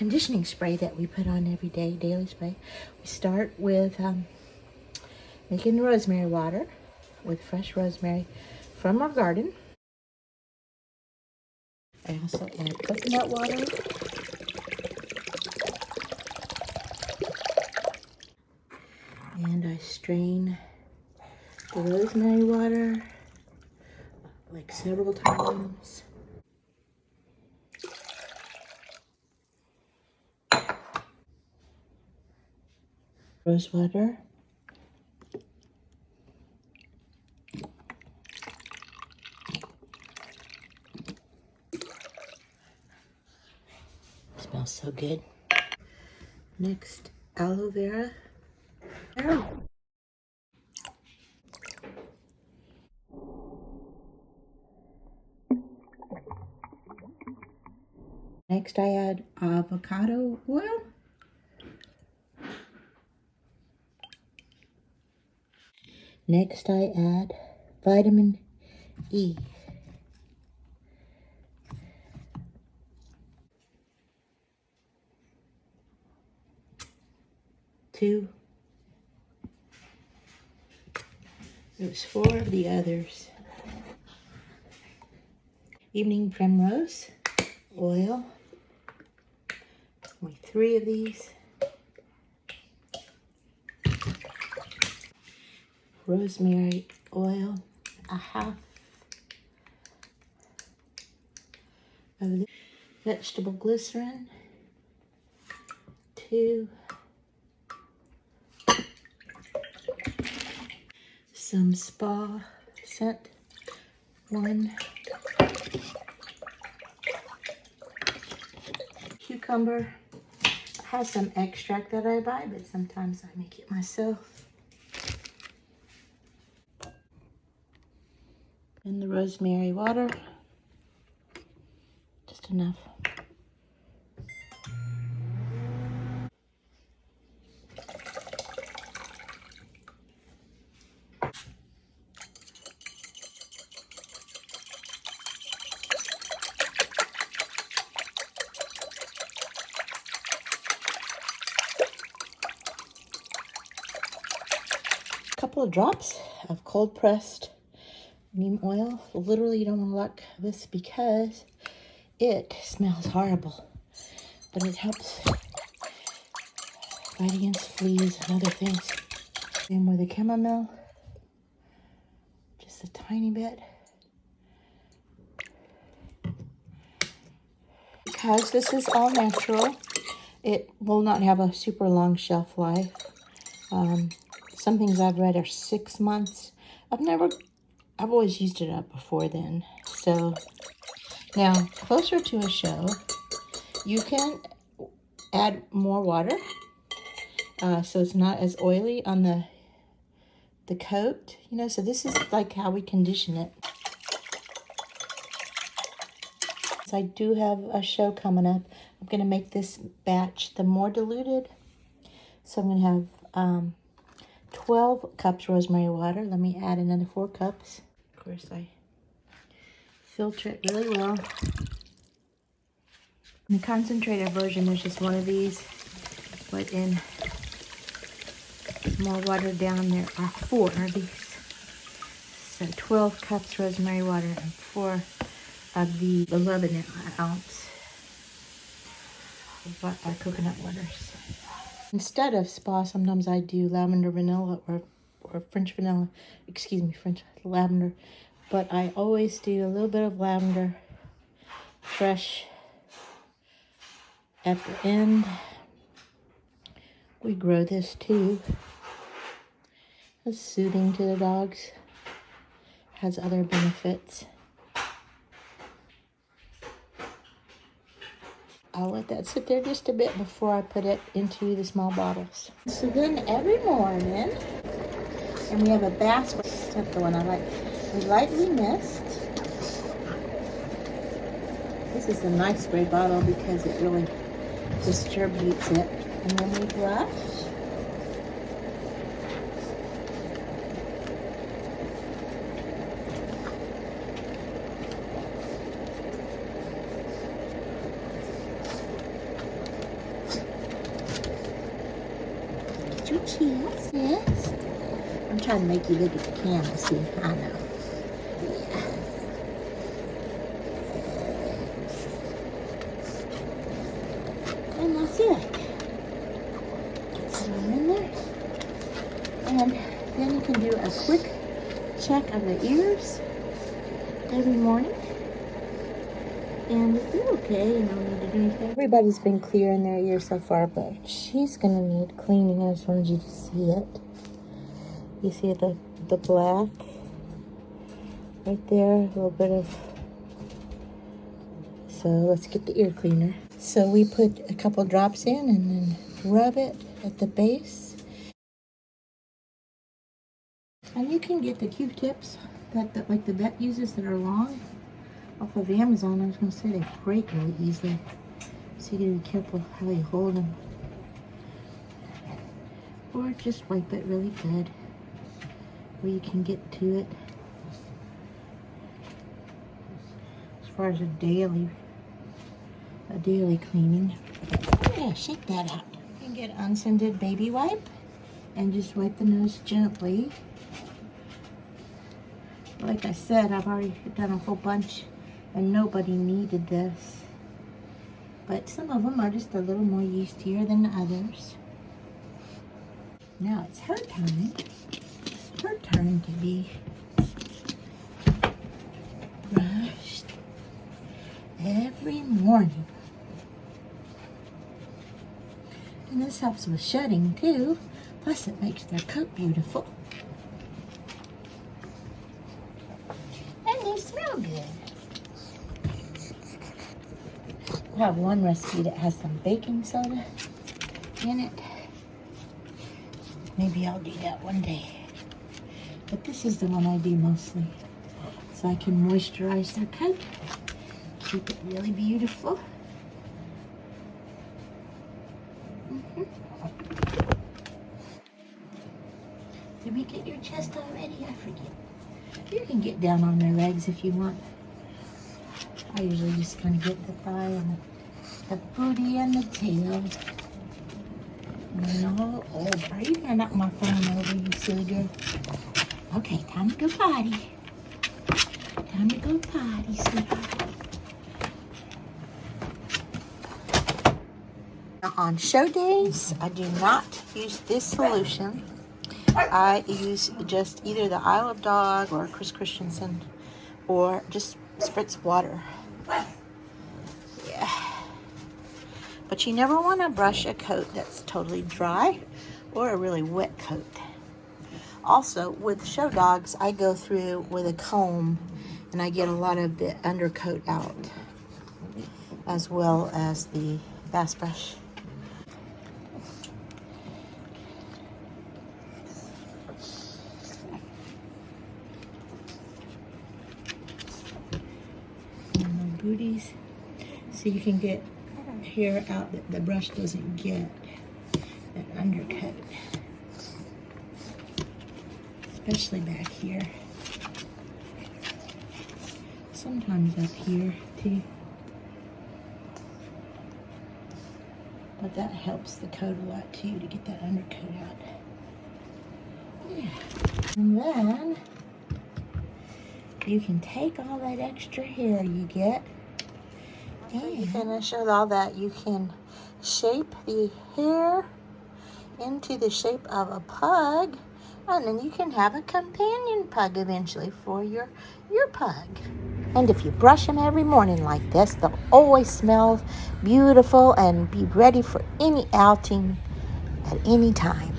conditioning spray that we put on every day, daily spray. We start with making rosemary water with fresh rosemary from our garden. I also add coconut water. And I strain the rosemary water like several times. Rose water. Smells so good. Next, aloe vera. Next, I add avocado oil. Next, I add vitamin E. There's 4 of the others. Evening primrose oil. Only 3 of these. Rosemary oil, a half of the vegetable glycerin, 2, some spa scent, 1, cucumber. I have some extract that I buy, but sometimes I make it myself. And the rosemary water, just enough. Couple of drops of cold pressed neem oil. Literally, you don't want to look this because it smells horrible, but it helps fight against fleas and other things. And with the chamomile, just a tiny bit. Because this is all natural, it will not have a super long shelf life. Some things I've read are 6 months. I've always used it up before then. So now, closer to a show, you can add more water, so it's not as oily on the coat. You know, so this is like how we condition it. So I do have a show coming up. I'm going to make this batch the more diluted. So I'm going to have 12 cups rosemary water. Let me add another 4 cups. Of course, I filter it really well. In the concentrated version, there's just one of these, but in more watered down, there are 4 of these. So 12 cups rosemary water and 4 of the 11 ounce coconut waters. Instead of spa, sometimes I do lavender vanilla or French vanilla, French lavender. But I always do a little bit of lavender fresh at the end. We grow this too. It's soothing to the dogs. Has other benefits. I'll let that sit there just a bit before I put it into the small bottles. So then every morning, and we have a bath, that's the one I like. We lightly mist. This is a nice spray bottle because it really distributes it. And then we brush. cheese, yes. I'm trying to make you look at the camera, see, I know. Yeah. And that's it. Get some in there. And then you can do a quick check of the ears every morning. And if they're okay, you don't need to do anything. Everybody's been clear in their ears so far, but she's gonna need cleaning. I just wanted you to see it. You see the black right there, a little bit of. So let's get the ear cleaner. So we put a couple drops in and then rub it at the base. And you can get the Q-tips that like the vet uses that are long off of Amazon. I was going to say they break really easily, so you gotta be careful how you hold them. Or just wipe it really good where you can get to it. As far as a daily cleaning. Yeah, shake that out. You can get unscented baby wipe and just wipe the nose gently. Like I said, I've already done a whole bunch and nobody needed this. But some of them are just a little more yeastier than others. Now it's her time. Her turn to be brushed every morning. And this helps with shedding too. Plus it makes their coat beautiful. And they smell good. I have one recipe that has some baking soda in it. Maybe I'll do that one day. But this is the one I do mostly. So I can moisturize their coat. Keep it really beautiful. Did we get your chest already? I forget. You can get down on their legs if you want. I usually just kind of get the thigh and the booty and the tail. No, oh, are you gonna knock my phone over, you silly girl? Okay, time to go potty. Time to go potty, sweetheart. Now, on show days, I do not use this solution. I use just either the Isle of Dog or Chris Christensen, or just spritz water. Yeah. But you never want to brush a coat that's totally dry or a really wet coat. Also, with show dogs, I go through with a comb and I get a lot of the undercoat out, as well as the bass brush. And the booties, so you can get hair out that the brush doesn't get, that undercoat, especially back here, sometimes up here too, but that helps the coat a lot too, to get that undercoat out. Yeah. And then you can take all that extra hair you get. After you finish with all that, you can shape the hair into the shape of a pug, and then you can have a companion pug eventually for your pug. And if you brush them every morning like this, they'll always smell beautiful and be ready for any outing at any time.